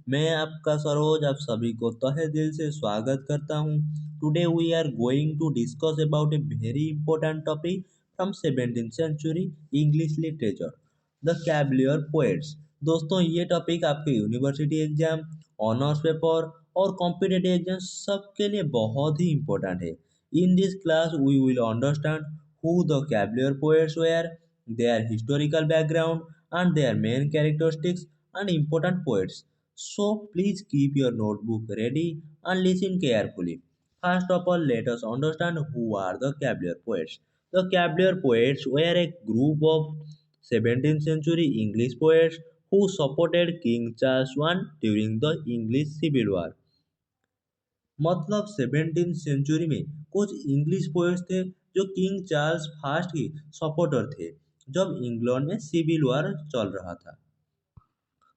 मैं आपका सरोज आप सभी को तहे दिल से स्वागत करता हूँ। Today we are going to discuss about a very important topic from 17th century English literature, the cavalier poets. दोस्तों, ये टॉपिक आपके यूनिवर्सिटी एग्जाम, ऑनर्स पेपर और कॉम्पिटेटिव एग्जाम सबके लिए बहुत ही इंपॉर्टेंट है। In this class we will understand who the Cavalier poets were, their historical background, and their main characteristics and important poets. So please keep your notebook ready and listen carefully. First of all, let us understand who are the Cavalier poets. The Cavalier poets were a group of 17th century English poets who supported King Charles I during the English Civil War. मतलब 17th century में कुछ English poets थे जो king Charles first के supporter थे जब England में civil war चल रहा था।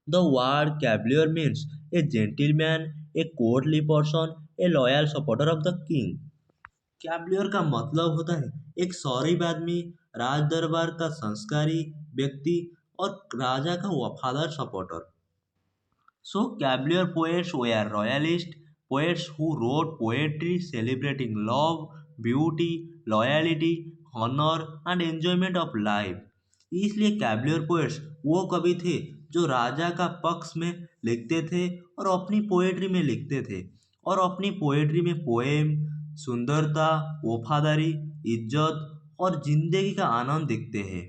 The word Cavalier means A gentleman, A courtly person, A loyal supporter of the king. Cavalier का मतलब होता है एक शरीफ आदमी, राज दरबार का संस्कारी व्यक्ति और राजा का वफादार supporter. So, Cavalier poets were royalist poets who wrote poetry celebrating love, beauty, loyalty, honor and enjoyment of life. इसलिए कैवलियर पोएट्स वो कवि थे जो राजा का पक्ष में लिखते थे और अपनी पोएट्री में लिखते थे और अपनी पोएट्री में पोएम, सुंदरता, वफादारी, इज्जत और जिंदगी का आनंद दिखते हैं।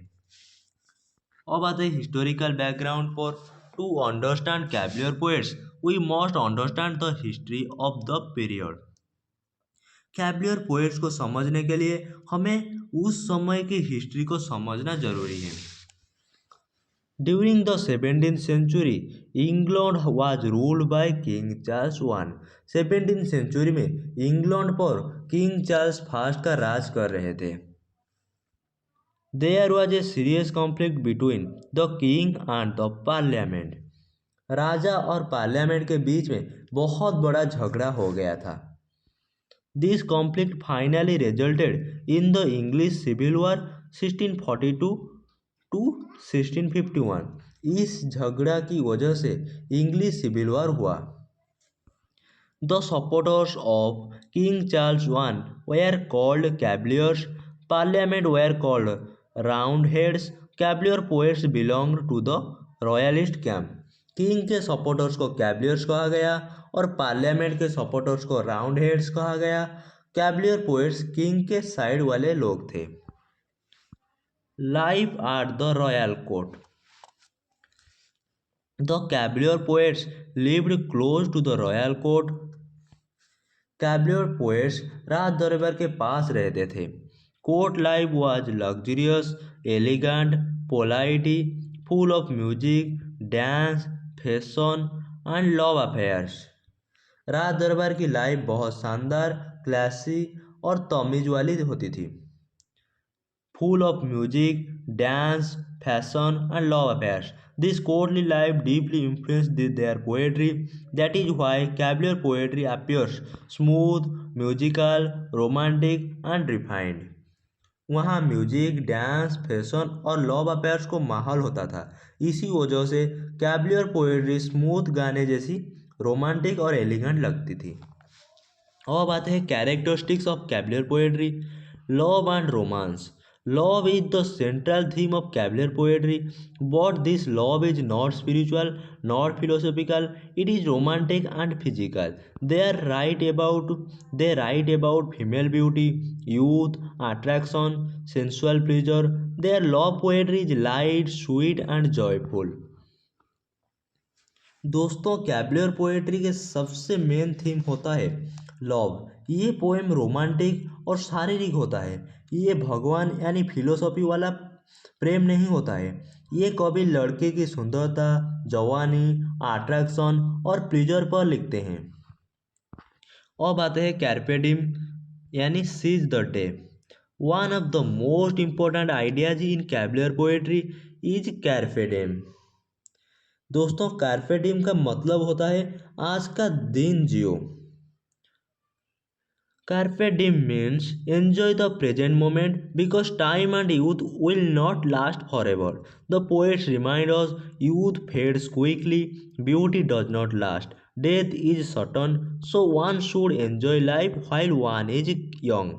अब आते हैं हिस्टोरिकल बैकग्राउंड पर। To understand cavalier poets we must understand the history of the period. Cavalier poets को समझने के लिए हमें उस समय की हिस्ट्री को समझना जरूरी है। During the 17th century England was ruled by king Charles one. 17th century में इंग्लैंड पर किंग चार्ल्स फर्स्ट का राज कर रहे थे। There was a serious conflict between the king and the parliament. राजा और पार्लियामेंट के बीच में बहुत बड़ा झगड़ा हो गया था। This conflict finally resulted in the English Civil War 1642 to 1651. इस झगड़ा की वजह से इंग्लिश सिविल वॉर हुआ। The supporters of King Charles I were called Cavaliers. Parliament were called Roundheads. Cavalier poets belonged to the Royalist camp. King के supporters को Cavaliers कहा गया और पार्लियामेंट के सपोर्टर्स को राउंड हेड्स कहा गया। कैवलियर पोएट्स किंग के साइड वाले लोग थे। Life at the royal court. The Cavalier poets lived close to the royal court. Cavalier poets राज दरबार के पास रहते थे। Court life was luxurious, elegant, polite, full of music, dance, fashion and love affairs. राज दरबार की लाइफ बहुत शानदार, क्लासी और तमीज वाली होती थी। Full of music, dance, fashion, and love affairs. This courtly life deeply influenced their poetry. That is why Cavalier poetry appears smooth, musical, romantic, and refined. वहाँ म्यूजिक, डांस, फैशन और love affairs को माहौल होता था। इसी वजह से Cavalier poetry smooth गाने जैसी रोमांटिक और एलिगेंट लगती थी। अब आते हैं characteristics of Cavalier poetry. Love and romance. Love is the central theme of Cavalier poetry, but this love is not spiritual, not philosophical. It is romantic and physical. They write about female beauty, youth, attraction, sensual pleasure. Their love poetry is light, sweet, and joyful. दोस्तों, Cavalier poetry के सबसे main theme होता है love. ये poem romantic और शारीरिक होता है। ये भगवान यानी फिलोसॉफी वाला प्रेम नहीं होता है। ये कवि लड़के की सुंदरता, जवानी, अट्रैक्शन और प्लीजर पर लिखते हैं। अब आते हैं कार्पे डिम यानी seize the day. One of the most important ideas in cavalier poetry is carpe diem. दोस्तों, कार्पे डिम का मतलब होता है आज का दिन जियो। Carpe diem means enjoy the present moment because time and youth will not last forever. The poets remind us youth fades quickly, beauty does not last, death is certain, so one should enjoy life while one is young.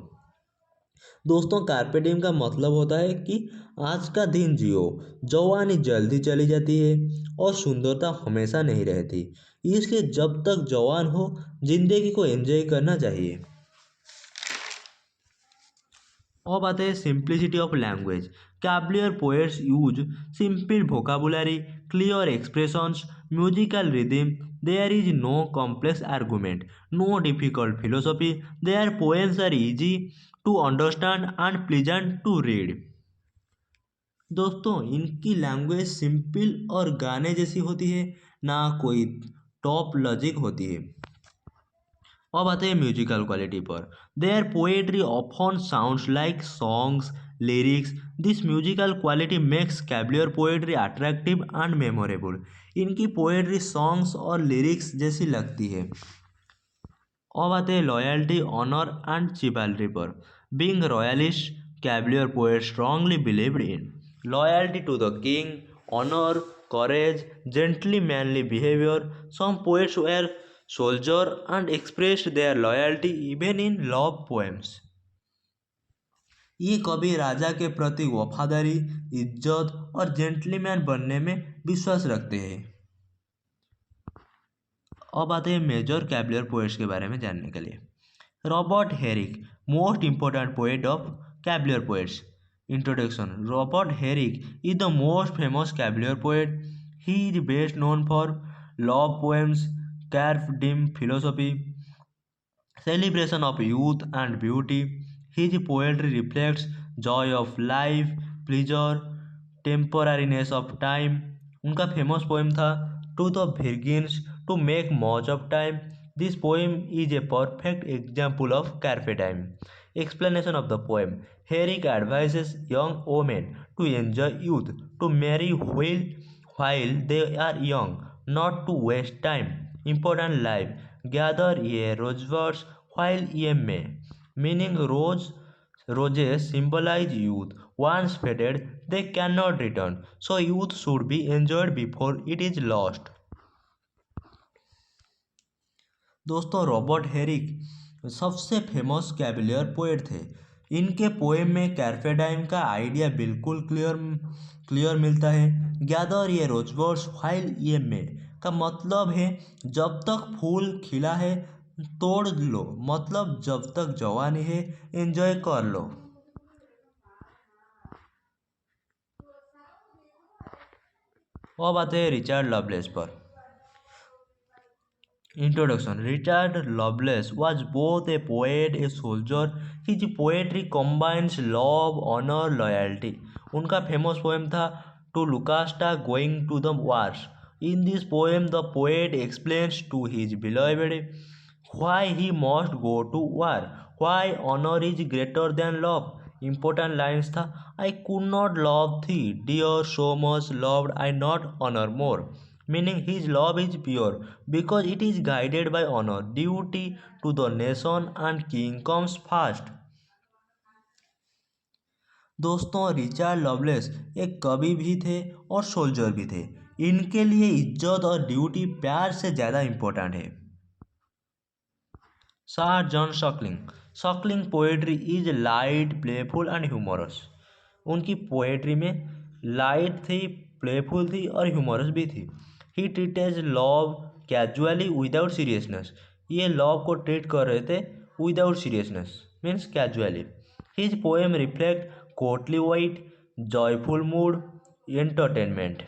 दोस्तों कार्pe diem का मतलब होता है कि आज का दिन जियो। जवानी जल्दी चली जाती है और सुंदरता हमेशा नहीं रहती, इसलिए जब तक जवान हो जिंदगी को एंजॉय करना चाहिए। अब आते हैं simplicity of language. Cavalier poets use simple vocabulary, clear expressions, musical rhythm, there is no complex argument, no difficult philosophy, their poems are easy to understand and pleasant to read. दोस्तों इनकी language simple और गाने जैसी होती है, ना कोई top logic होती है। अब आते हैं म्यूजिकल क्वालिटी पर। Their poetry often sounds like songs lyrics. This musical quality makes cavalier poetry attractive and memorable. इनकी पोएट्री सॉन्ग्स और लिरिक्स जैसी लगती है। अब आते हैं लॉयल्टी ऑनर एंड चिवैलरी पर। Being royalist, cavalier poet strongly believed in loyalty to the king, honour, courage, gently manly behavior. Some poets were soldier and expressed their loyalty even in love poems. ये कवि राजा के प्रति वफादारी, इज्जत और gentleman बनने में विश्वास रखते हैं। अब आते हैं मेजर कैवलियर पोएट्स के बारे में जानने के लिए। Robert Herrick, most important poet of Cavalier poets. Introduction. Robert Herrick is the most famous Cavalier poet. He is best known for love poems, carpe diem philosophy, celebration of youth and beauty. His poetry reflects joy of life, pleasure, temporariness of time. उनका famous poem था to the Virgins to make much of time. This poem is a perfect example of carpe diem. Explanation of the poem. Herrick advises young women to enjoy youth, to marry while they are young, not to waste time. Important life. Gather ye rosebuds while ye may. Meaning roses symbolize youth. Once faded, they cannot return. So youth should be enjoyed before it is lost. दोस्तों Robert Herrick सबसे famous Cavalier poet थे। इनके poem में कार्pe diem का idea बिल्कुल clear मिलता है। Gather ये रोजबर्ड्स व्हाइल ये मे का मतलब है जब तक फूल खिला है तोड़ लो, मतलब जब तक जवानी है एंजॉय कर लो। अब आते हैं रिचर्ड लवलेस पर। Introduction. Richard Lovelace was both a poet and a soldier. His poetry combines love, honor, loyalty. उनका फेमस पोएम था to Lucasta going to the wars. In this poem, the poet explains to his beloved why he must go to war, why honor is greater than love. Important lines था I could not love thee, dear, so much loved I not honor more. Meaning his love is pure because it is guided by honor, duty to the nation and king comes first. दोस्तों Richard loveless एक कवि भी थे और soldier भी थे। इनके लिए इज्जत और ड्यूटी प्यार से ज़्यादा इम्पोर्टेंट है। Sir John Suckling poetry is light, playful and humorous. उनकी पोएट्री में लाइट थी, प्लेफुल थी और ह्यूमरस भी थी। He treats love casually without seriousness. ये लव को ट्रीट कर रहे थे without seriousness means casually. His poem reflect courtly wit, joyful mood, entertainment.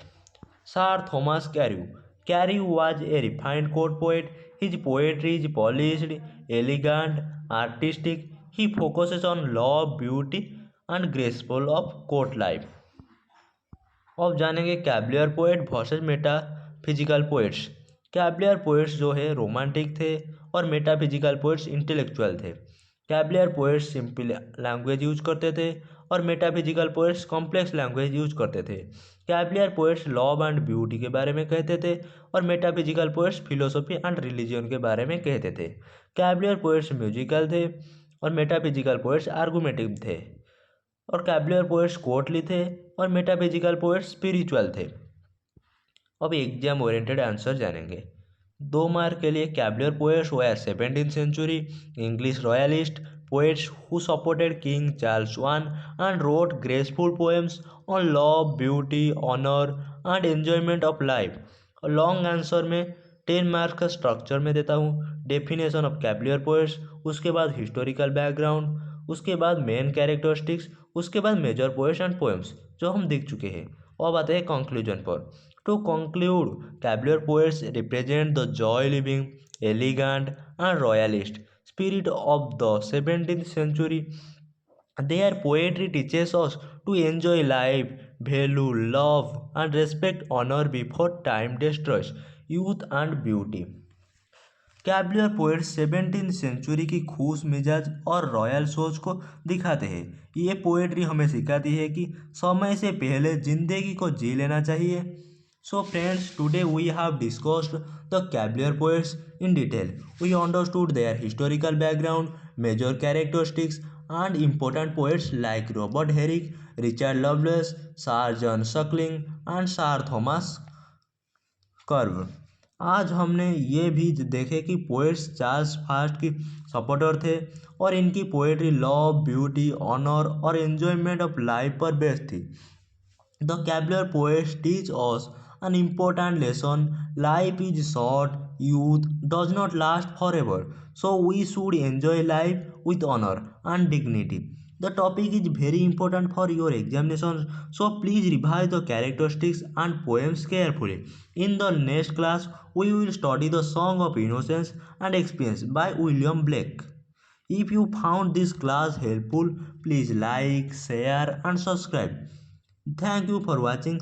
Sir Thomas Carew was a refined court poet. His poetry is polished, elegant, artistic. He focuses on love, beauty and graceful of court life. अब जानेंगे Cavalier poet versus metaphysical poets. Cavalier poets जो है romantic थे और metaphysical poets intellectual थे। Cavalier poets simple language use करते थे और metaphysical poets complex language use करते थे। Cavalier poets love and beauty के बारे में कहते थे और metaphysical poets philosophy and religion के बारे में कहते थे। कैवलियर पोएट्स म्यूजिकल थे और मेटाफिजिकल पोएट्स आर्गुमेटिव थे। और कैवलियर पोएट्स कोर्टली थे और मेटाफिजिकल पोएट्स स्पिरिचुअल थे। अब एग्जाम ओरिएंटेड आंसर जानेंगे। 2 मार्क के लिए cavalier poets were 17th century English royalist poets who supported King Charles I and wrote graceful poems on love, beauty, honor and enjoyment of life। Long answer में 10 marks का structure में देता हूँ। Definition of Cavalier poets, उसके बाद historical background, उसके बाद main characteristics, उसके बाद मेजर पोएट्स एंड पोएम्स जो हम देख चुके हैं। अब आते हैं कंक्लूजन पर। To conclude, cavalier poets represent the joy living, elegant and royalist spirit of the 17th century। Their poetry teaches us to enjoy life, value love and respect honor before time destroys youth and beauty। Cavalier poets 17th century की खुश मिजाज और royal सोच को दिखाते हैं। ये poetry हमें सिखाती है कि समय से पहले जिंदगी को जी लेना चाहिए। So friends, today we have discussed the Cavalier poets in detail. We understood their historical background, major characteristics, and important poets like Robert Herrick, Richard Lovelace, Sir John Suckling, and Sir Thomas curve. आज हमने ये भी देखे कि poets Charles fast की supporter थे और इनकी पोएट्री लव, ब्यूटी, ऑनर और एंजॉयमेंट ऑफ लाइफ पर बेस्ड थी। The cavalier poets teach us an important lesson: life is short, youth does not last forever, so we should enjoy life with honor and dignity। The topic is very important for your examination, so please revise the characteristics and poems carefully। In the next class, we will study the Song of Innocence and Experience by William Blake। If you found this class helpful, please like, share and subscribe। Thank you for watching।